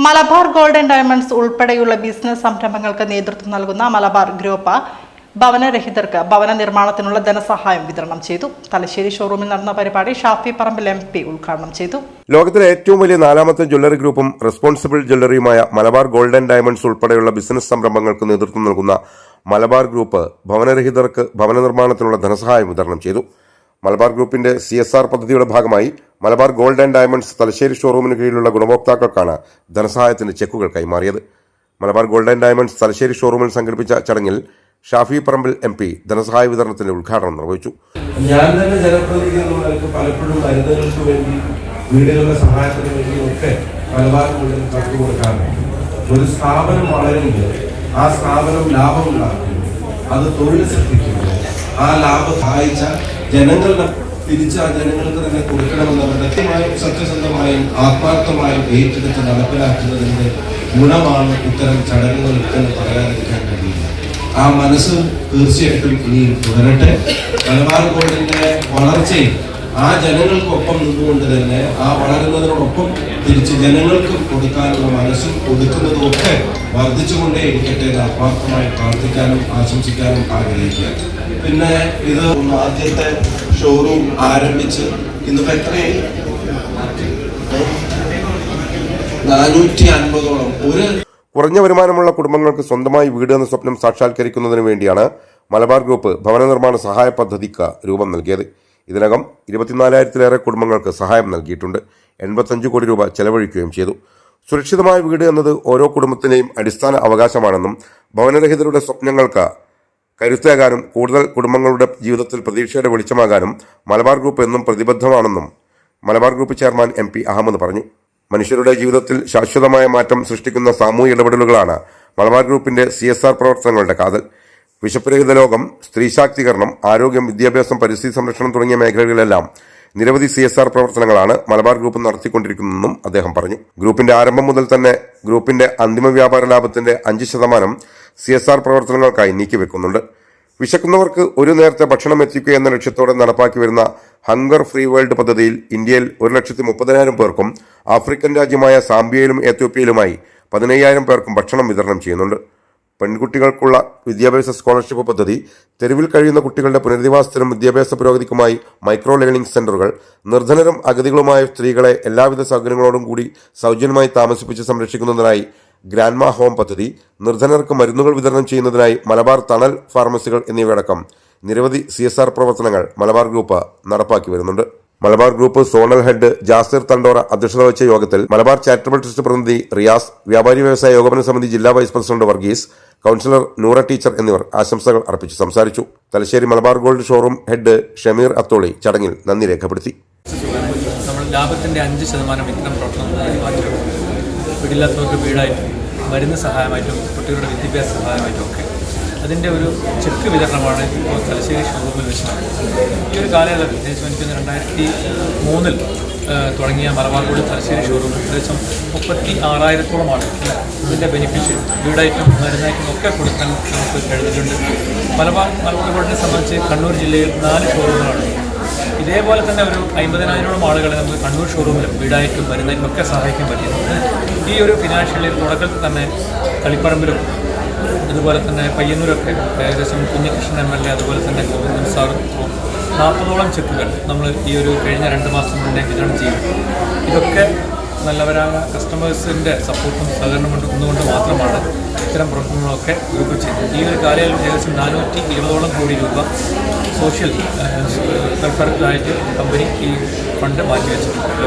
Malabar golden diamonds ഉൾപ്പെടെയുള്ള business സംരംഭങ്ങൾക്ക് നേതൃത്വം നൽകുന്ന മലബാർ ഗ്രൂപ്പ് ഭവനരഹിതർക്ക് ഭവന നിർമ്മാണത്തിനുള്ള ധനസഹായം വിതരണം ചെയ്തു. തലശ്ശേരി ഷോറൂമിൽ നടന്ന പരിപാടി ഷാഫി പറമ്പിൽ MP ഉദ്ഘാടനം ചെയ്തു. ലോകത്തിലെ ഏറ്റവും വലിയ 4ാമത്തെ ജ്വല്ലറി ഗ്രൂപ്പും റെസ്പോൺസിബിൾ ജ്വല്ലറിയുമായ മലബാർ ഗോൾഡൻ ഡയമണ്ട്സ് ഉൾപ്പെടെയുള്ള ബിസിനസ് സംരംഭങ്ങൾക്ക് നേതൃത്വം നൽകുന്ന മലബാർ ഗ്രൂപ്പ് ഭവനരഹിതർക്ക് ഭവന നിർമ്മാണത്തിനുള്ള ധനസഹായം വിതരണം ചെയ്തു. മലബാർ ഗ്രൂപ്പിന്റെ CSR പദ്ധതിയുടെ ഭാഗമായി Malabar gold and diamonds Thalassery ഷോറൂമിന് കീഴിലുള്ള ഗുണഭോക്താക്കൾക്കാണ് ധനസഹായത്തിന്റെ ചെക്കുകൾ കൈമാറിയത്. Malabar gold and diamonds Thalassery ഷോറൂമിൽ സംഘടിപ്പിച്ച ചടങ്ങിൽ ഷാഫി പറമ്പിൽ MP ധനസഹായ വിതരണത്തിന്റെ ഉദ്ഘാടനം നിർവഹിച്ചു. ഞാൻ തന്നെ ജനപ്രതിനിധികൾക്ക് പലപ്പോഴും മരുന്നുകൾക്ക് വേണ്ടി വീടുകളുടെ സഹായത്തിന് വേണ്ടി ഒക്കെ മലബാർ ഗോൾഡിൽ കടന്നു കൊടുക്കാറുണ്ട്. ഒരു സ്ഥാപനം വളരുമ്പോൾ ആ സ്ഥാപനം ലാഭമുണ്ടാക്കുന്നു, അത് തൊഴിൽ സൃഷ്ടിക്കുന്നു. ആ ലാഭം സഹായിച്ച ജനങ്ങളുടെ തിരിച്ച് ആ ജനങ്ങൾക്ക് തന്നെ കൊടുക്കണമെന്ന് വ്യക്തമായും സത്യസന്ധമായും ആത്മാർത്ഥമായും ഏറ്റെടുത്ത് നടപ്പിലാക്കുന്നതിന്റെ ഗുണമാണ് ഇത്തരം ചടങ്ങുകൾ എന്ന് പറയാതിരിക്കാൻ കഴിയില്ല. ആ മനസ്സ് തീർച്ചയായിട്ടും ഇനി തുടരട്ടെ. മലബാർ ഗോൾഡിന്റെ വളർച്ചയിൽ ആ ജനങ്ങൾക്കൊപ്പം നിന്നുകൊണ്ട് തന്നെ ആ വളരുന്നതിനോടൊപ്പം തിരിച്ച് ജനങ്ങൾക്ക് കൊടുക്കാനുള്ള മനസ്സും കൊടുക്കുന്നതും ഒക്കെ വർദ്ധിച്ചുകൊണ്ടേ ഇരിക്കട്ടെ എന്ന് ആത്മാർത്ഥമായി പ്രാർത്ഥിക്കാനും ആശംസിക്കാനും ആഗ്രഹിക്കുക. പിന്നെ ഇത് ആദ്യത്തെ ഷോറൂം ആരംഭിച്ച് ഇന്നിപ്പോ എത്രയായി? 450ഓളം. കുറഞ്ഞ വരുമാനമുള്ള കുടുംബങ്ങൾക്ക് സ്വന്തമായി വീട് എന്ന സ്വപ്നം സാക്ഷാത്കരിക്കുന്നതിന് വേണ്ടിയാണ് മലബാർ ഗ്രൂപ്പ് ഭവന നിർമ്മാണ സഹായ പദ്ധതിക്ക് രൂപം നൽകിയത്. ഇതിനകം 24,000-ലേറെ കുടുംബങ്ങൾക്ക് സഹായം നൽകിയിട്ടുണ്ട്. 85 കോടി രൂപ ചെലവഴിക്കുകയും ചെയ്തു. സുരക്ഷിതമായ വീട് എന്നത് ഓരോ കുടുംബത്തിന്റെയും അടിസ്ഥാന അവകാശമാണെന്നും ഭവനരഹിതരുടെ സ്വപ്നങ്ങൾക്ക് കരുത്തേകാനും കൂടുതൽ കുടുംബങ്ങളുടെ ജീവിതത്തിൽ പ്രതീക്ഷയുടെ വെളിച്ചമാകാനും മലബാർ ഗ്രൂപ്പ് എന്നും പ്രതിബദ്ധമാണെന്നും Malabar group chairman MP Ahammed പറഞ്ഞു. മനുഷ്യരുടെ ജീവിതത്തിൽ ശാശ്വതമായ മാറ്റം സൃഷ്ടിക്കുന്ന സാമൂഹിക ഇടപെടലുകളാണ് മലബാർ ഗ്രൂപ്പിന്റെ CSR പ്രവർത്തനങ്ങളുടെ കാതൽ. വിശപ്പുരഹിത ലോകം, സ്ത്രീ ശാക്തീകരണം, ആരോഗ്യം, വിദ്യാഭ്യാസം, പരിസ്ഥിതി സംരക്ഷണം തുടങ്ങിയ മേഖലകളിലെല്ലാം നിരവധി CSR പ്രവർത്തനങ്ങളാണ് മലബാർ ഗ്രൂപ്പ് നടത്തിക്കൊണ്ടിരിക്കുന്നതെന്നും അദ്ദേഹം പറഞ്ഞു. ഗ്രൂപ്പിന്റെ ആരംഭം മുതൽ തന്നെ ഗ്രൂപ്പിന്റെ അന്തിമ വ്യാപാര ലാഭത്തിന്റെ 5% CSR പ്രവർത്തനങ്ങൾക്കായി നീക്കിവെക്കുന്നുണ്ട്. വിശക്കുന്നവർക്ക് ഒരു നേരത്തെ ഭക്ഷണം എത്തിക്കുക എന്ന ലക്ഷ്യത്തോടെ നടപ്പാക്കി വരുന്ന ഹങ്കർ ഫ്രീ വേൾഡ് പദ്ധതിയിൽ ഇന്ത്യയിൽ 1,30,000 പേർക്കും ആഫ്രിക്കൻ രാജ്യമായ സാംബിയയിലും എത്യോപ്യയിലുമായി 15,000 പേർക്കും ഭക്ഷണം വിതരണം ചെയ്യുന്നുണ്ട്. പെൺകുട്ടികൾക്കുള്ള വിദ്യാഭ്യാസ സ്കോളർഷിപ്പ് പദ്ധതി, തെരുവിൽ കഴിയുന്ന കുട്ടികളുടെ പുനരധിവാസത്തിനും വിദ്യാഭ്യാസ പുരോഗതിക്കുമായി മൈക്രോ ലേണിംഗ് സെന്ററുകൾ, നിർധനരും അഗതികളുമായ സ്ത്രീകളെ എല്ലാവിധ സൗകര്യങ്ങളോടും കൂടി സൗജന്യമായി താമസിപ്പിച്ച് സംരക്ഷിക്കുന്നതിനായി ഗ്രാൻഡ്മ ഹോം പദ്ധതി, നിർധനർക്ക് മരുന്നുകൾ വിതരണം ചെയ്യുന്നതിനായി മലബാർ തണൽ ഫാർമസികൾ എന്നിവയടക്കം നിരവധി CSR പ്രവർത്തനങ്ങൾ മലബാർ ഗ്രൂപ്പ് നടപ്പാക്കി വരുന്നുണ്ട്. Malabar group zonal head Jasir Thandora അധ്യക്ഷത വഹിച്ച യോഗത്തിൽ മലബാർ ചാരിറ്റബിൾ ട്രസ്റ്റ് പ്രതിനിധി റിയാസ്, വ്യാപാരി വ്യവസായ ഏകോപന സമിതി ജില്ലാ vice president Varghese, councillor Noora teacher എന്നിവർ ആശംസകൾ അർപ്പിച്ച് സംസാരിച്ചു. Thalassery Malabar gold showroom head Shameer Atholi ചടങ്ങിൽ നന്ദി രേഖപ്പെടുത്തി. ലാഭത്തിന്റെ 5% ഇത്തരം പ്രവർത്തനങ്ങൾ മാറ്റും. വീടില്ലാത്തവർക്ക് വീടായിട്ടും മരുന്ന് സഹായമായിട്ടും കുട്ടികളുടെ വിദ്യാഭ്യാസ സഹായമായിട്ടും ഒക്കെ അതിൻ്റെ ഒരു ചെക്ക് വിതരണമാണ് ഇപ്പോൾ തലശ്ശേരി ഷോറൂമിൽ വെച്ച് നടക്കുന്നത്. ഈ ഒരു കാലയളവിൽ എനിക്ക് 2003 തുടങ്ങിയ മലബാർ ഗോൾഡ് തലശ്ശേരി ഷോറൂം ഏകദേശം 36,000-ഓളം ആളുകൾ ഇതിൻ്റെ ബെനിഫിഷ്യറി വീടായിട്ടും മരുന്നായിട്ടും ഒക്കെ കൊടുക്കാൻ നമുക്ക് കഴിഞ്ഞിട്ടുണ്ട്. മലബാർ ഗോൾഡിനെ സംബന്ധിച്ച് കണ്ണൂർ ജില്ലയിൽ 4 ഷോറൂമുകളാണ്. ഇതേപോലെ തന്നെ ഒരു 50,000-ഓളം ആളുകളെ നമുക്ക് കണ്ണൂർ ഷോറൂമിലും വീടായിട്ടും മരുന്നായിട്ടും ഒക്കെ സഹായിക്കാൻ പറ്റിയിട്ടുണ്ട്. ഈ ഒരു ഫിനാൻഷ്യലി തുടക്കത്തിൽ തന്നെ കളിപ്പറമ്പിലും അതുപോലെ തന്നെ പയ്യന്നൂരൊക്കെ ഏകദേശം കുഞ്ഞികൃഷ്ണൻ MLA അതുപോലെ തന്നെ ഗോവിന്ദൻ സാർ 40ഓളം ചെക്കുകൾ നമ്മൾ ഈ ഒരു കഴിഞ്ഞ 2 മാസം മുന്നേ വിതരണം ചെയ്തു. ഇതൊക്കെ നല്ലവരായ കസ്റ്റമേഴ്സിൻ്റെ സപ്പോർട്ടും സഹകരണം കൊണ്ടുകൊണ്ട് മാത്രമാണ് ഇത്തരം പ്രവർത്തനങ്ങളൊക്കെ ഗ്രൂപ്പ് ചെയ്തത്. ഈ ഒരു കാലയളവിൽ ഏകദേശം 420ഓളം കോടി രൂപ സോഷ്യൽ വെൽഫെയർക്കായിട്ട് കമ്പനി ഈ ഫണ്ട് മാറ്റിവെച്ചിട്ടുണ്ട്.